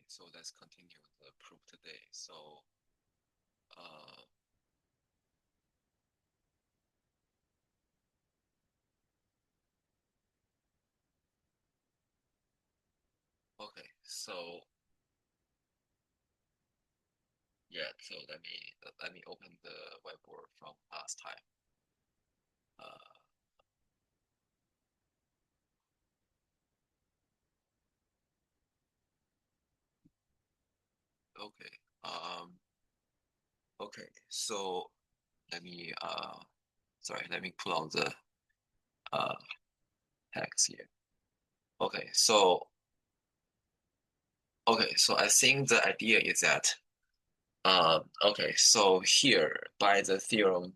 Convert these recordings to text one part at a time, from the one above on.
so let's continue the proof today. Uh, okay, yeah, so let me open the whiteboard from last time. Uh, okay, okay, so let me let me pull out the uh text here. Okay, so I think the idea is that okay, so here by the theorem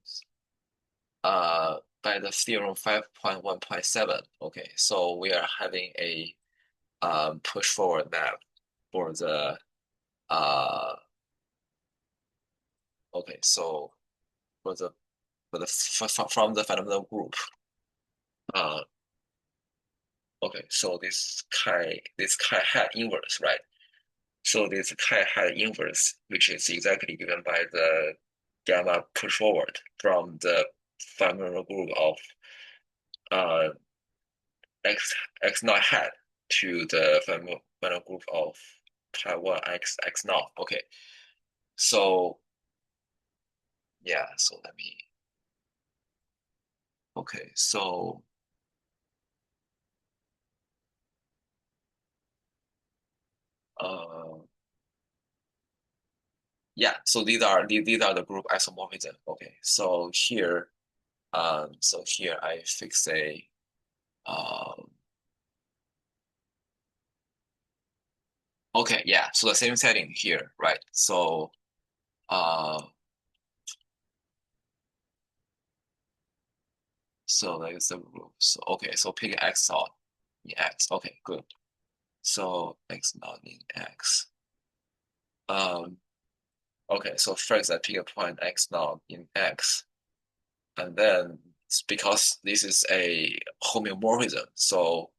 5.1.7, okay, so we are having a push forward map for the uh okay, so for the from the fundamental group. Uh okay, so this chi hat inverse, right? So this chi hat inverse, which is exactly given by the gamma push forward from the fundamental group of uh x naught hat to the fundamental group of chi 1 x naught. Okay, so yeah, so let me okay, so uh yeah, so these are the group isomorphism. Okay, so here I fix a um okay, yeah, so the same setting here, right? So like the group. So okay, so pick x out in x. Okay, good. So x not in x. Um okay, so first I pick a point x not in x, and then because this is a homeomorphism, so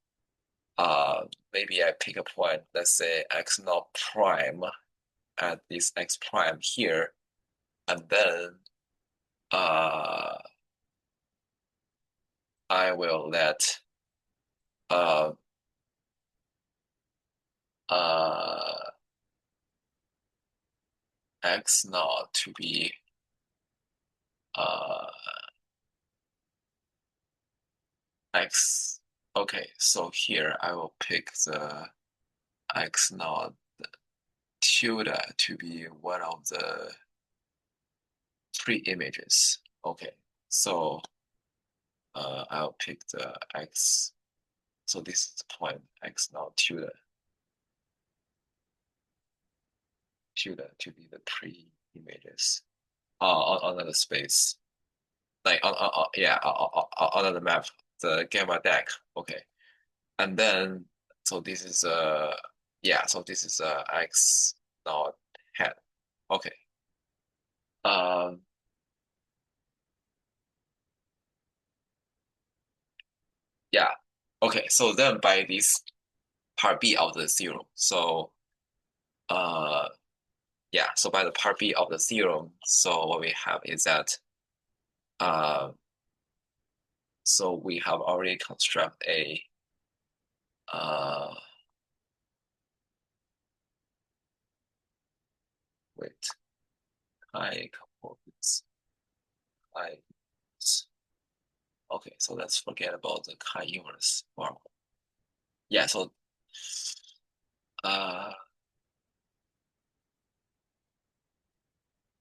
maybe I pick a point, let's say x naught prime at this x prime here, and then uh, I will let uh, uh, x naught to be uh, x. Okay, so here I will pick the x naught tilde to be one of the three images. Okay, so I'll pick the x. So this is the point x naught tilde to be the three images on the space, like yeah, on the map, the gamma deck. Okay, and then so this is yeah, so this is x naught hat. Okay. Um. Yeah. Okay. So then by this part B of the theorem, so uh yeah, so by the part B of the theorem, so what we have is that uh so we have already construct a uh wait, I components I okay, so let's forget about the chi inverse form. Yeah, so uh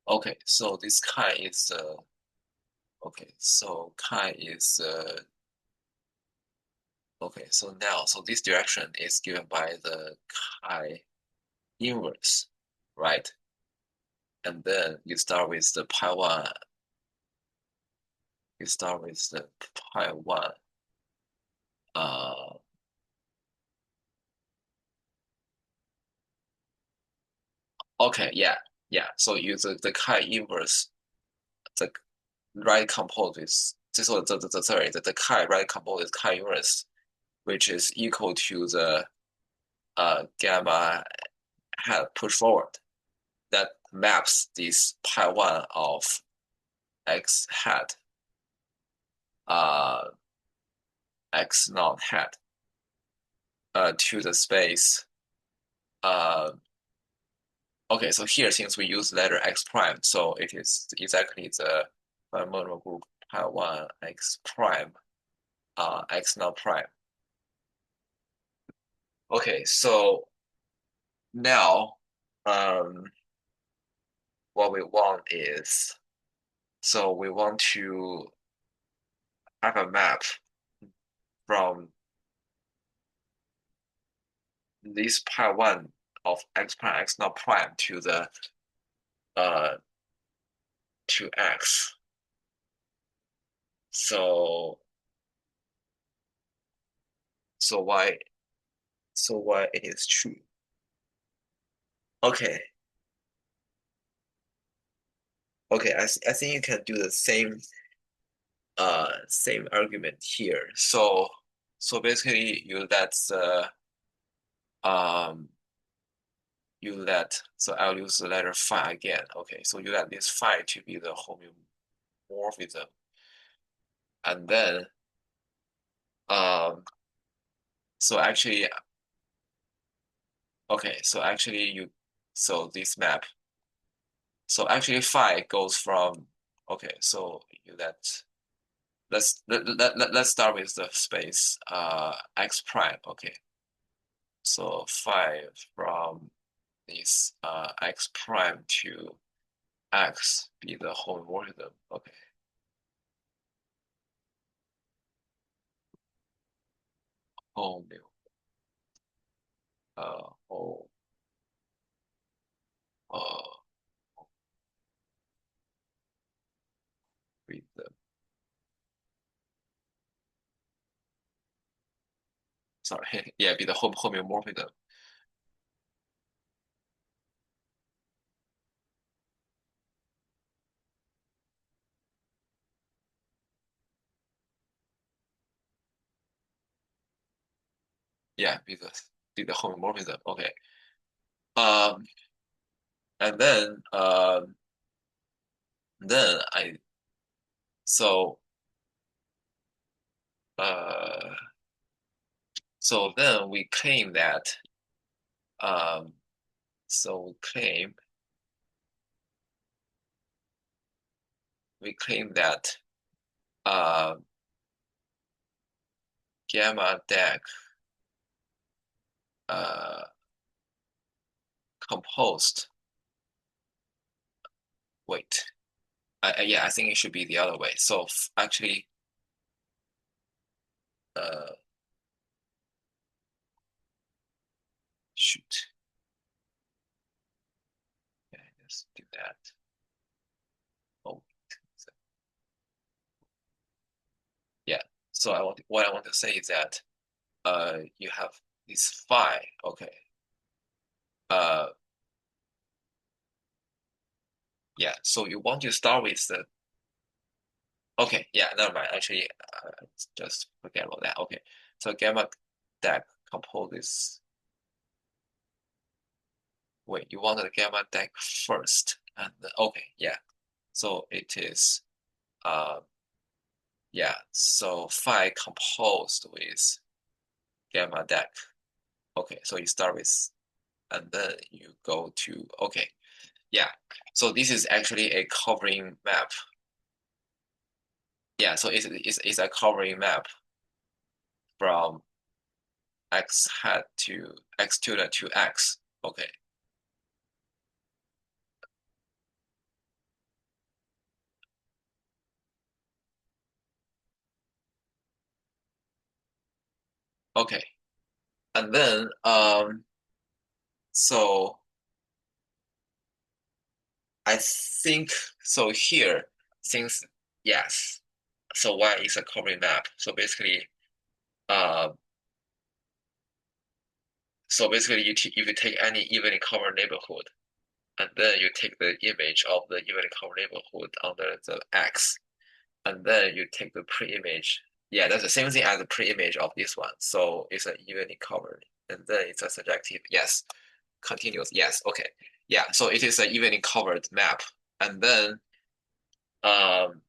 okay, so this chi is okay, so chi is okay, so now so this direction is given by the chi inverse, right? And then you start with the pi one, you start with the pi one. Uh, okay, yeah, yeah. So use the chi inverse, the right component is so sorry, the chi right component is chi inverse, which is equal to the gamma hat push forward that maps this pi1 of x hat x naught hat to the space. Okay, so here since we use letter x prime, so it is exactly the binomial group pi1 x prime x naught prime. Okay, so now what we want is, so we want to have a map from this pi1 of x prime x naught prime to the to x. So so why it is true. Okay. Okay, I think you can do the same argument here. So basically um so I'll use the letter phi again. Okay, so you let this phi to be the homeomorphism. And then so actually okay, so this map. So actually phi goes from okay, so let's start with the space x prime. Okay. So phi from this x prime to x be the homomorphism. Okay. Homeo oh with the sorry, yeah, be the homeomorphism. Yeah, be the homomorphism. Okay. Um and then I so uh so then we claim that um so we claim that uh gamma deck uh composed wait yeah, I think it should be the other way. So actually uh shoot, yeah, let's do that. Oh, yeah. So what I want to say is that you have this phi. Okay. Uh yeah, so you want to start with the okay, yeah, never mind. Actually, just forget about that. Okay. So gamma deck composes wait, you want the gamma deck first. And okay, yeah. So it is yeah, so phi composed with gamma deck. Okay, so you start with and then you go to okay. Yeah. So this is actually a covering map. Yeah, so it's a covering map from x hat to x tilde to x. Okay. Okay. And then so I think so here since yes. So Y is a covering map. So basically uh if you take any evenly covered neighborhood and then you take the image of the evenly covered neighborhood under the X, and then you take the pre-image. Yeah, that's the same thing as the pre-image of this one. So it's an evenly covered, and then it's a surjective. Yes. continuous. Yes. Okay. Yeah. So it is an evenly covered map, and then um,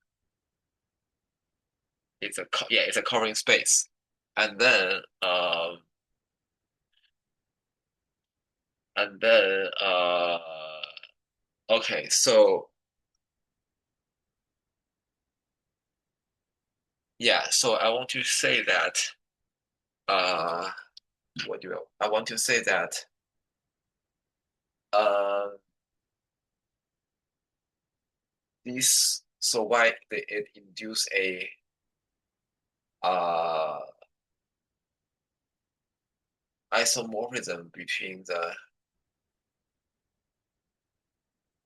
it's a covering space, and then and then okay. So yeah. So I want to say that uh, I want to say that uh, this so why it induce a uh isomorphism between the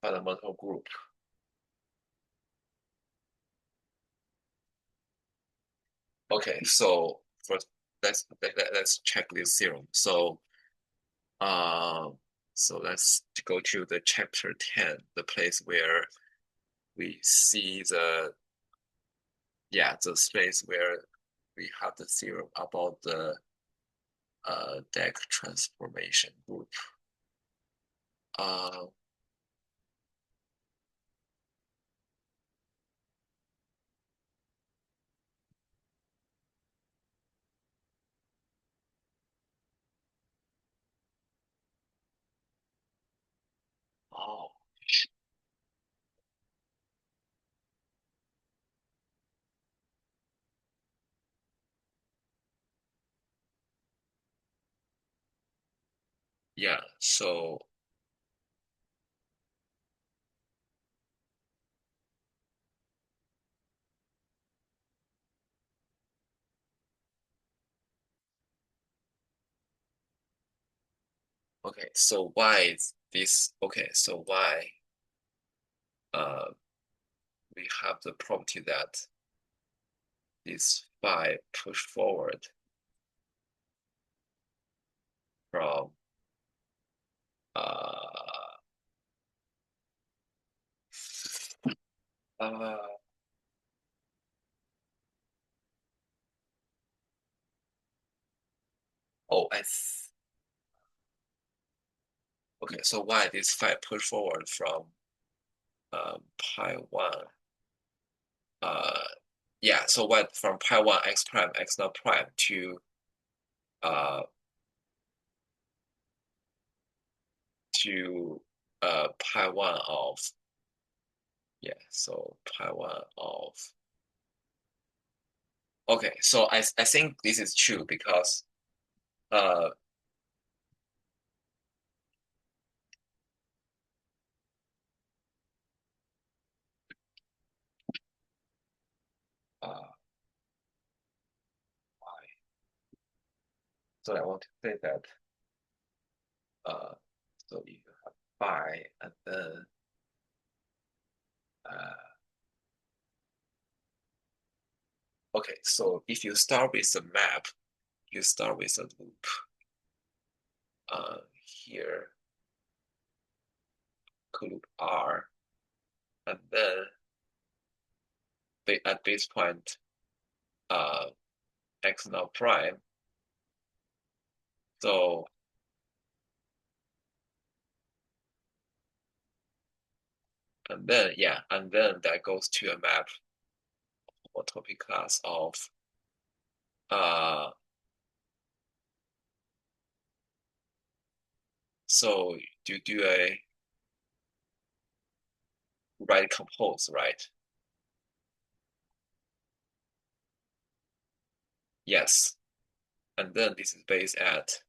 fundamental group. Okay, so first let's check this theorem. Uh, so let's go to the chapter 10, the place where we see the space where we have the theorem about the deck transformation group. Uh, oh, yeah. So okay, so why is this? Okay, so why uh we have the property that this phi push forward from uh uh oh okay, so why this phi push forward from pi one uh yeah, so what from pi one x prime x naught prime uh to pi one of yeah, so pi one of okay, so I think this is true because uh uh so I want to say that uh so you have phi and then uh okay, so if you start with the map, you start with a loop here, loop R, and then at this point, uh, x naught prime. So, and then, yeah, and then that goes to a map or topic class of, uh, so you do a right compose, right? Yes. And then this is based at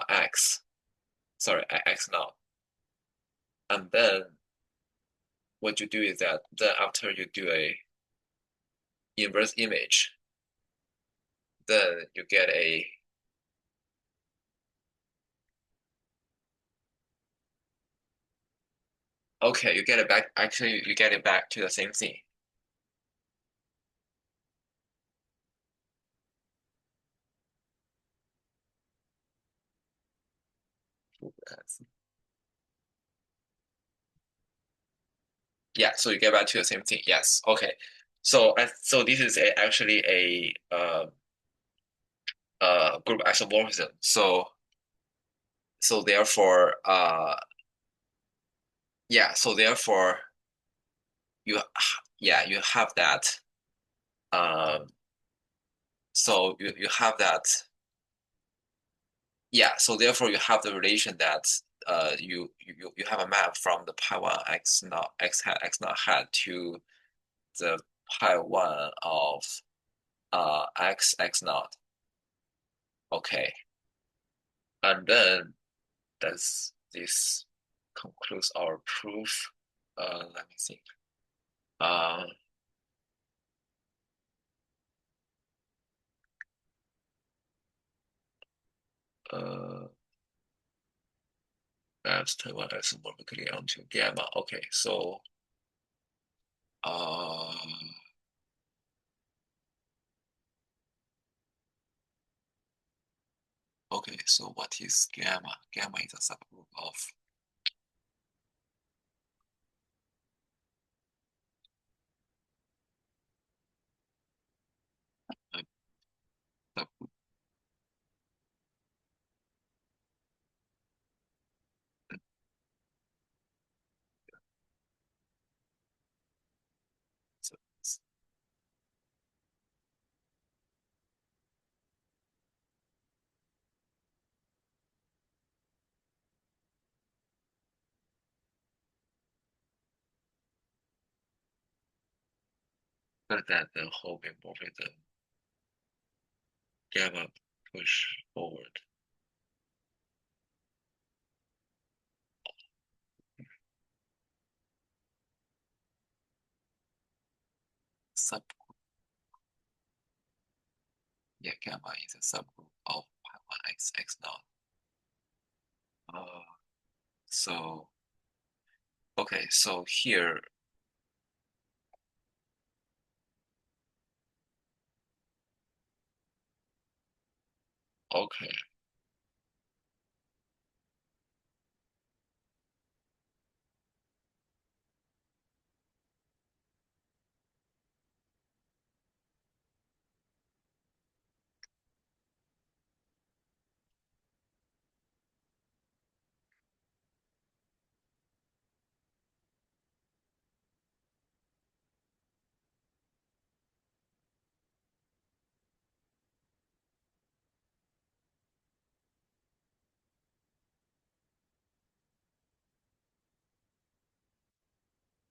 x, sorry, x naught. And then what you do is that then after you do a inverse image, then you get a okay, you get it back. Actually, you get it back to the same thing. Yeah, so you get back to the same thing. Yes. Okay. So this is actually a group isomorphism. So So therefore, yeah. So therefore, you yeah you have that. Um, so you have that. Yeah. So therefore, you have the relation that you have a map from the pi one x naught x hat x naught hat to the pi one of x x naught. Okay, and then does this concludes our proof? Let me see. Uh, uh, maps Taiwan isomorphically onto gamma. Okay, so uh, okay, so what is gamma? Gamma is a subgroup of a subgroup. So other than the homomorphism, gamma push forward sub. Yeah, gamma is a subgroup of pi one x x naught. Uh, so okay, so here, okay.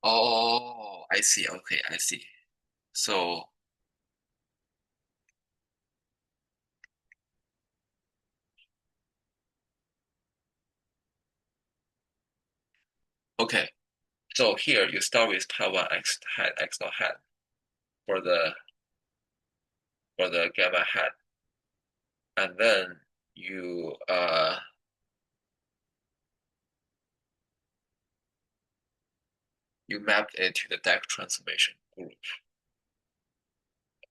Oh, I see. Okay, I see. So, okay. So here you start with pi one x hat x naught hat for the gamma hat, and then you mapped it to the deck transformation group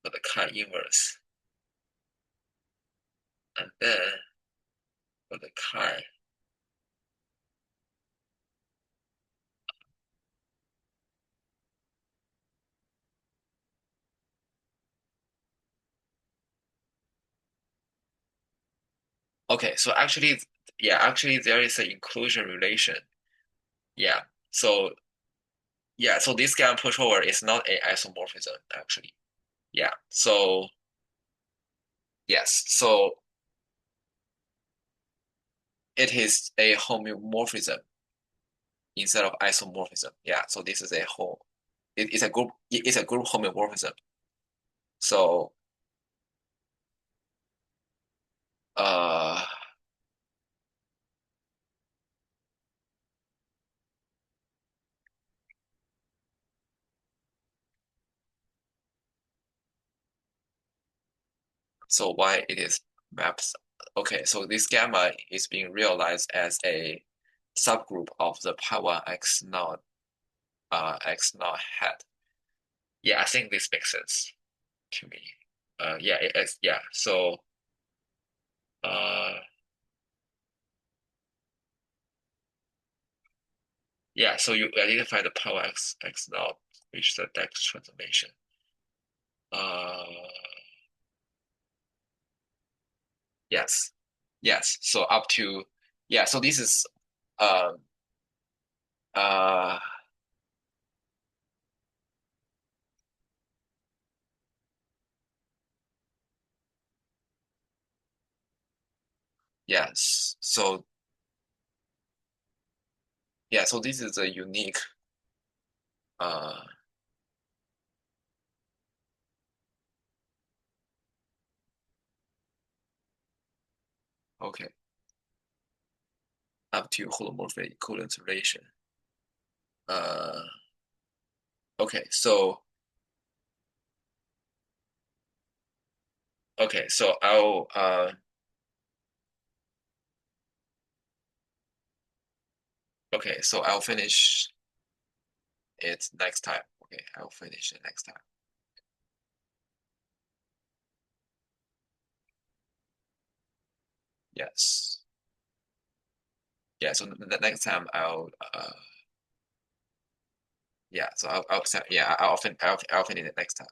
for the chi inverse, and then for the chi. Okay, so actually, yeah, actually there is an inclusion relation. Yeah. So yeah, so this gamma pushover is not a isomorphism actually. Yeah. So yes, so it is a homeomorphism instead of isomorphism. Yeah. So this is a whole. It's a group. It's a group homeomorphism. So uh, so why it is maps? Okay. So this gamma is being realized as a subgroup of the pi one x naught x naught hat. Yeah, I think this makes sense to me. Yeah, yeah. So uh, yeah. So you identify the power x naught, which is the Dex transformation. Uh, yes, yes. So up to Yeah, so this is um uh yes. So yeah, so this is a unique uh okay, up to holomorphic equivalence relation. Uh okay, so okay, so I'll finish it next time. Okay, I'll finish it next time. Yes. Yeah, so the next time I'll yeah, so I'll yeah, I'll finish it next time.